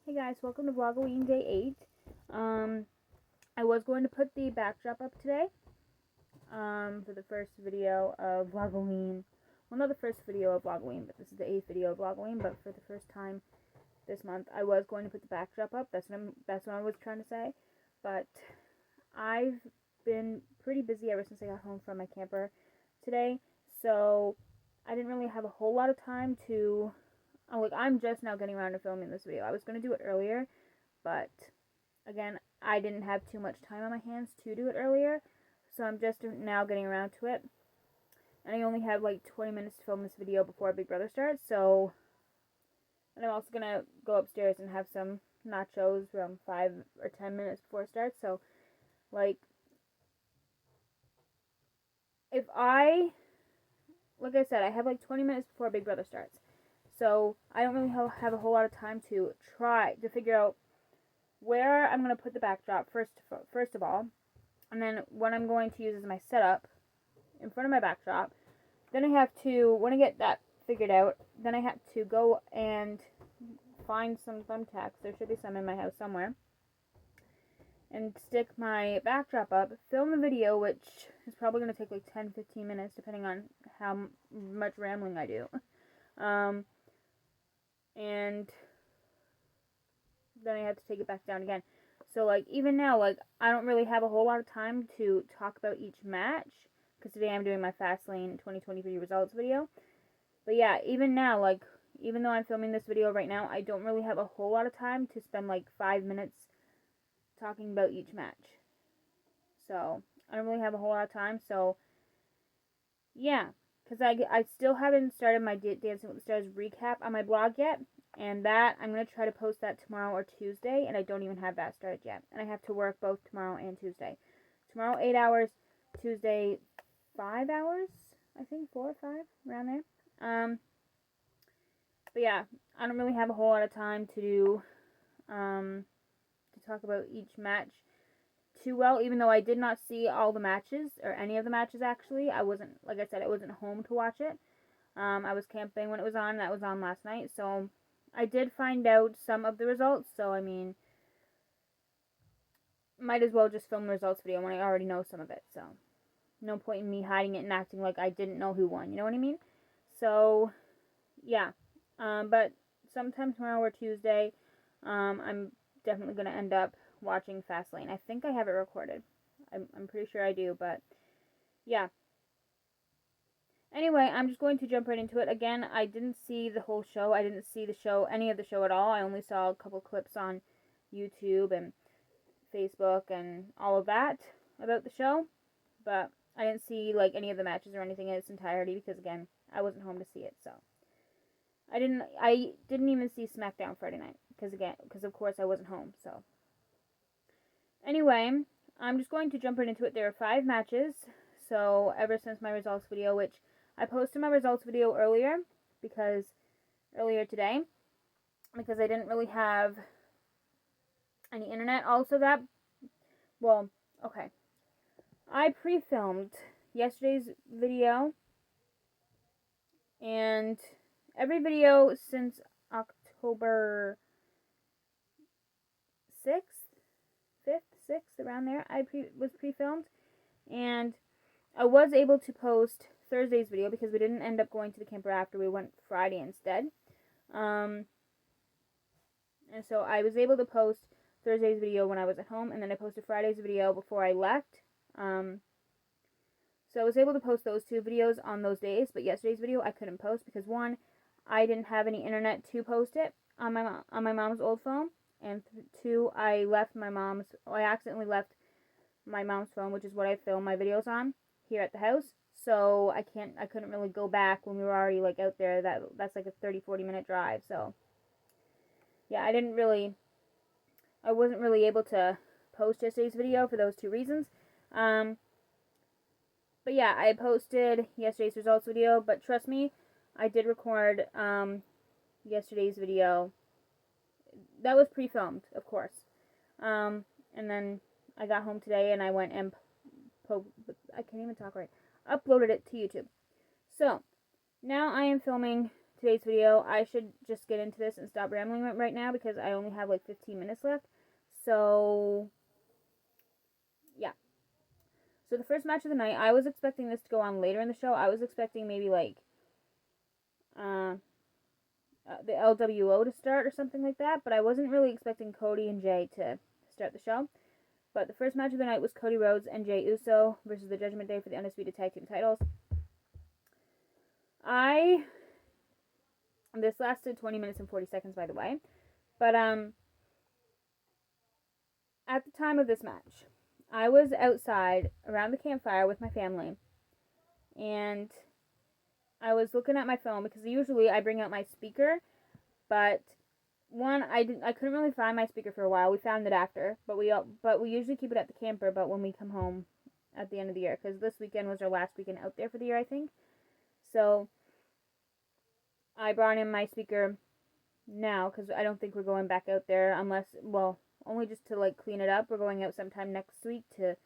Hey guys, welcome to VLOGOWEEN Day 8. I was going to put the backdrop up today, for the first video of VLOGOWEEN. Well, not the first video of VLOGOWEEN, but this is the 8th video of VLOGOWEEN, but for the first time this month, I was going to put the backdrop up. That's what I was trying to say. But I've been pretty busy ever since I got home from my camper today, so I didn't really have a whole lot of time to... I'm just now getting around to filming this video. I was going to do it earlier, but again, I didn't have too much time on my hands to do it earlier, so I'm just now getting around to it. And I only have like 20 minutes to film this video before Big Brother starts, so... And I'm also going to go upstairs and have some nachos around 5 or 10 minutes before it starts, so, like I said, I have like 20 minutes before Big Brother starts. So I don't really have a whole lot of time to try to figure out where I'm going to put the backdrop first of all, and then what I'm going to use as my setup in front of my backdrop. Then I have to, when I get that figured out, then I have to go and find some thumbtacks. There should be some in my house somewhere. And stick my backdrop up, film the video, which is probably going to take like 10-15 minutes depending on how much rambling I do. And then I have to take it back down again. So, even now, I don't really have a whole lot of time to talk about each match, because today I'm doing my FASTLANE 2023 results video. But yeah, even now, even though I'm filming this video right now, I don't really have a whole lot of time to spend, 5 minutes talking about each match. So, I don't really have a whole lot of time, so, yeah. Because I still haven't started my Dancing with the Stars recap on my blog yet. And that, I'm going to try to post that tomorrow or Tuesday. And I don't even have that started yet. And I have to work both tomorrow and Tuesday. Tomorrow, 8 hours. Tuesday, 5 hours? I think 4 or 5, around there. But yeah, I don't really have a whole lot of time to do, to talk about each match too well, even though I did not see all the matches, or any of the matches actually. I wasn't, like I said, I wasn't home to watch it. I was camping when it was on. That was on last night, so I did find out some of the results, so I mean, might as well just film the results video when I already know some of it, so no point in me hiding it and acting like I didn't know who won, you know what I mean? So, yeah, but sometime tomorrow or Tuesday, I'm definitely going to end up watching FASTLANE. I think I have it recorded. I'm pretty sure I do, but yeah. Anyway, I'm just going to jump right into it. Again, I didn't see the whole show. I didn't see any of the show at all. I only saw a couple clips on YouTube and Facebook and all of that about the show. But I didn't see, any of the matches or anything in its entirety because, again, I wasn't home to see it, so. I didn't even see SmackDown Friday night because of course I wasn't home, so. Anyway, I'm just going to jump right into it. There are 5 matches, so ever since my results video, which I posted my results video earlier today, because I didn't really have any internet. Also okay. I pre-filmed yesterday's video, and every video since October 6th, 5th, 6th, around there, was pre-filmed, and I was able to post Thursday's video because we didn't end up going to the camper after. We went Friday instead. And so I was able to post Thursday's video when I was at home, and then I posted Friday's video before I left. So I was able to post those 2 videos on those days, but yesterday's video I couldn't post because 1, I didn't have any internet to post it on my mom's old phone, and 2, I accidentally left my mom's phone, which is what I film my videos on, here at the house. So I couldn't really go back when we were already out there. That's like a 30-40 minute drive. So yeah, I wasn't really able to post yesterday's video for those 2 reasons. But yeah, I posted yesterday's results video, but trust me, I did record yesterday's video. That was pre-filmed, of course. And then I got home today and I went and I can't even talk right. Uploaded it to YouTube. So, now I am filming today's video. I should just get into this and stop rambling right now because I only have like 15 minutes left. So, yeah. So the first match of the night, I was expecting this to go on later in the show. I was expecting maybe like the LWO to start or something like that, but I wasn't really expecting Cody and Jay to start the show. But the first match of the night was Cody Rhodes and Jey Uso versus the Judgment Day for the Undisputed Tag Team titles. This lasted 20 minutes and 40 seconds, by the way. But at the time of this match, I was outside around the campfire with my family, and I was looking at my phone because usually I bring out my speaker, but I couldn't really find my speaker for a while. We found it after, but we usually keep it at the camper. But when we come home at the end of the year, because this weekend was our last weekend out there for the year, I think. So I brought in my speaker now because I don't think we're going back out there unless, well, only just to like clean it up. We're going out sometime next week to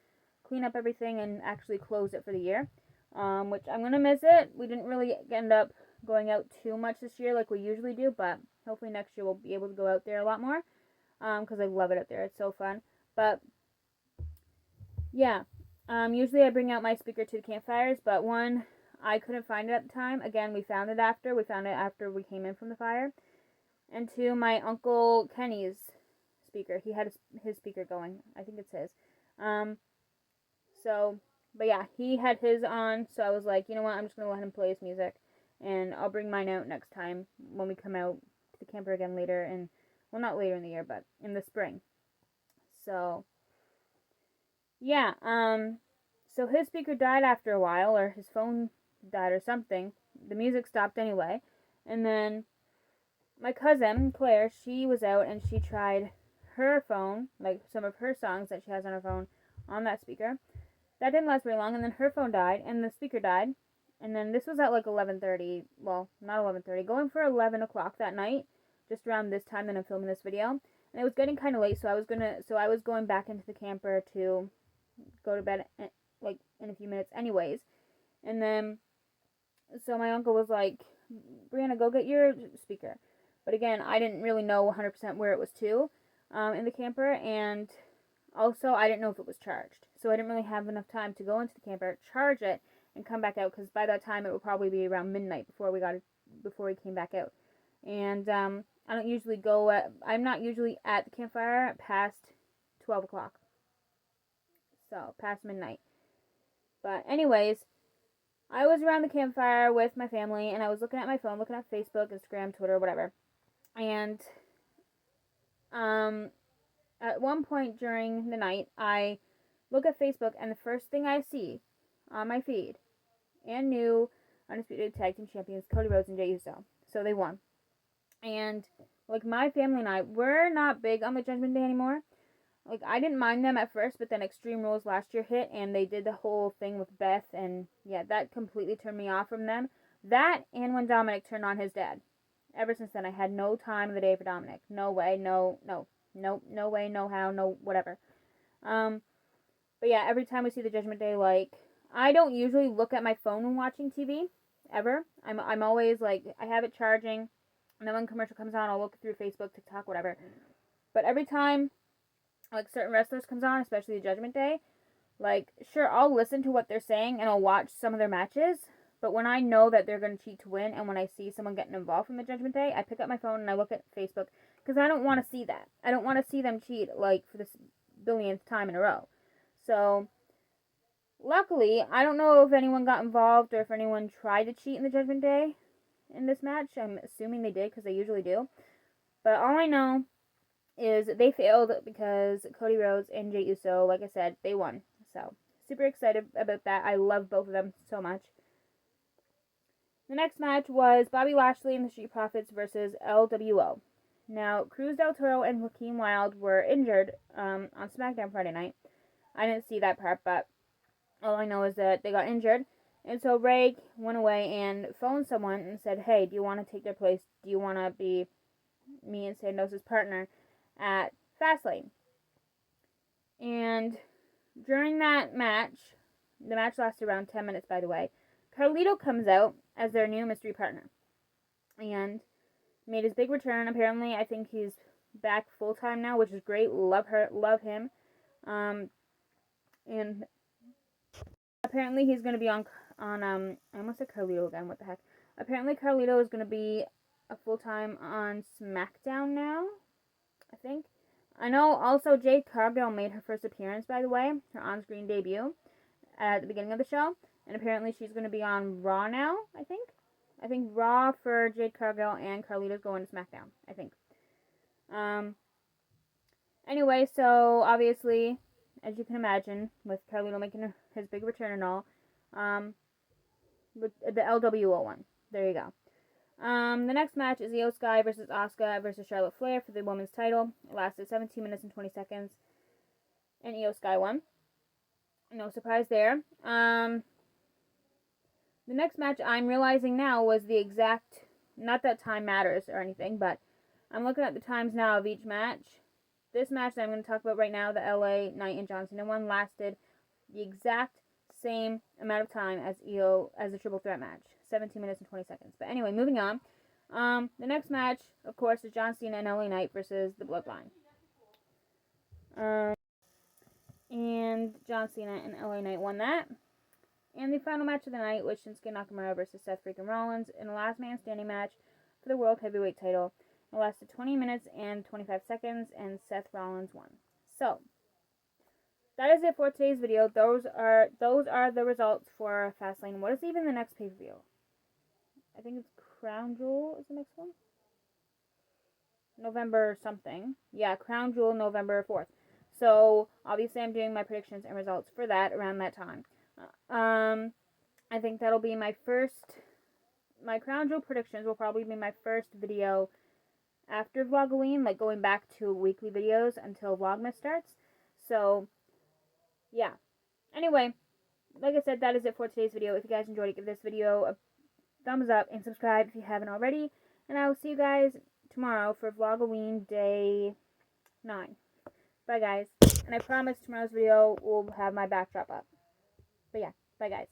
clean up everything and actually close it for the year, which I'm gonna miss it. We didn't really end up going out too much this year like we usually do, but hopefully next year we'll be able to go out there a lot more because I love it out there. It's so fun. But yeah, usually I bring out my speaker to the campfires, but one, I couldn't find it at the time. Again, we found it after we came in from the fire. And two, my Uncle Kenny's speaker. He had his speaker going. I think it's his. But yeah, he had his on, so I was like, you know what, I'm just going to let him play his music, and I'll bring mine out next time when we come out to the camper again later, well, not later in the year, but in the spring. So, yeah, so his speaker died after a while, or his phone died or something. The music stopped anyway, and then my cousin, Claire, she was out and she tried her phone, like some of her songs that she has on her phone, on that speaker. That didn't last very long, and then her phone died, and the speaker died. And then this was at like 11:30, well, not 11:30, going for 11 o'clock that night, just around this time that I'm filming this video. And it was getting kind of late, so I was going back into the camper to go to bed, like, in a few minutes anyways. And then, so my uncle was like, Brianna, go get your speaker. But again, I didn't really know 100% where it was to in the camper, and also I didn't know if it was charged. So I didn't really have enough time to go into the camper, charge it, and come back out, because by that time it would probably be around midnight before we came back out. And I'm not usually at the campfire past 12 o'clock. So, past midnight. But anyways, I was around the campfire with my family, and I was looking at my phone, looking at Facebook, Instagram, Twitter, whatever. And at one point during the night, I look at Facebook, and the first thing I see on my feed, and new Undisputed Tag Team Champions, Cody Rhodes and Jey Uso. So they won. And, like, my family and I, we're not big on the Judgment Day anymore. Like, I didn't mind them at first, but then Extreme Rules last year hit, and they did the whole thing with Beth, and yeah, that completely turned me off from them. That, and when Dominic turned on his dad. Ever since then, I had no time of the day for Dominic. No way, no way, no how, no whatever. But yeah, every time we see the Judgment Day, like, I don't usually look at my phone when watching TV, ever. I'm always, like, I have it charging, and then when commercial comes on, I'll look through Facebook, TikTok, whatever. But every time, like, certain wrestlers comes on, especially the Judgment Day, like, sure, I'll listen to what they're saying, and I'll watch some of their matches, but when I know that they're going to cheat to win, and when I see someone getting involved from the Judgment Day, I pick up my phone and I look at Facebook, because I don't want to see that. I don't want to see them cheat, like, for this billionth time in a row. So, luckily, I don't know if anyone got involved, or if anyone tried to cheat in the Judgment Day in this match. I'm assuming they did, because they usually do. But all I know is they failed because Cody Rhodes and Jey Uso, like I said, they won. So, super excited about that. I love both of them so much. The next match was Bobby Lashley and the Street Profits versus LWO. Now, Cruz del Toro and Joaquin Wilde were injured on SmackDown Friday night. I didn't see that part, but all I know is that they got injured. And so Ray went away and phoned someone and said, hey, do you want to take their place? Do you want to be me and Sandoz's partner at FASTLANE? And during that match, the match lasted around 10 minutes, by the way, Carlito comes out as their new mystery partner. and made his big return. Apparently, I think he's back full time now, which is great. Love him. And apparently he's gonna be on I almost said Carlito again. What the heck? Apparently Carlito is gonna be a full time on SmackDown now. I think. I know. Also, Jade Cargill made her first appearance, by the way, her on-screen debut at the beginning of the show, and apparently she's gonna be on Raw now. I think Raw for Jade Cargill, and Carlito's going to SmackDown. I think. Anyway, so obviously, as you can imagine, with Carlito making his big return and all, with the LWO one. There you go. The next match is Io Sky versus Asuka versus Charlotte Flair for the women's title. It lasted 17 minutes and 20 seconds, and Io Sky won. No surprise there. The next match, I'm realizing now, was the exact, not that time matters or anything, but I'm looking at the times now of each match. This match that I'm going to talk about right now, the LA Knight and John Cena one, lasted the exact same amount of time as the triple threat match, 17 minutes and 20 seconds. But anyway, moving on. The next match, of course, is John Cena and LA Knight versus the Bloodline. And John Cena and LA Knight won that. And the final match of the night was Shinsuke Nakamura versus Seth freaking Rollins in a last man standing match for the World Heavyweight title. It lasted 20 minutes and 25 seconds, and Seth Rollins won. So, that is it for today's video. Those are the results for Fastlane. What is even the next pay-per-view? I think it's Crown Jewel is the next one. November something. Yeah, Crown Jewel, November 4th. So, obviously I'm doing my predictions and results for that around that time. I think that'll be my Crown Jewel predictions will probably be my first video after VLOGOWEEN, like going back to weekly videos until Vlogmas starts. So, yeah. Anyway, like I said, that is it for today's video. If you guys enjoyed it, give this video a thumbs up and subscribe if you haven't already. And I will see you guys tomorrow for VLOGOWEEN Day 9. Bye, guys. And I promise tomorrow's video will have my backdrop up. But yeah, bye, guys.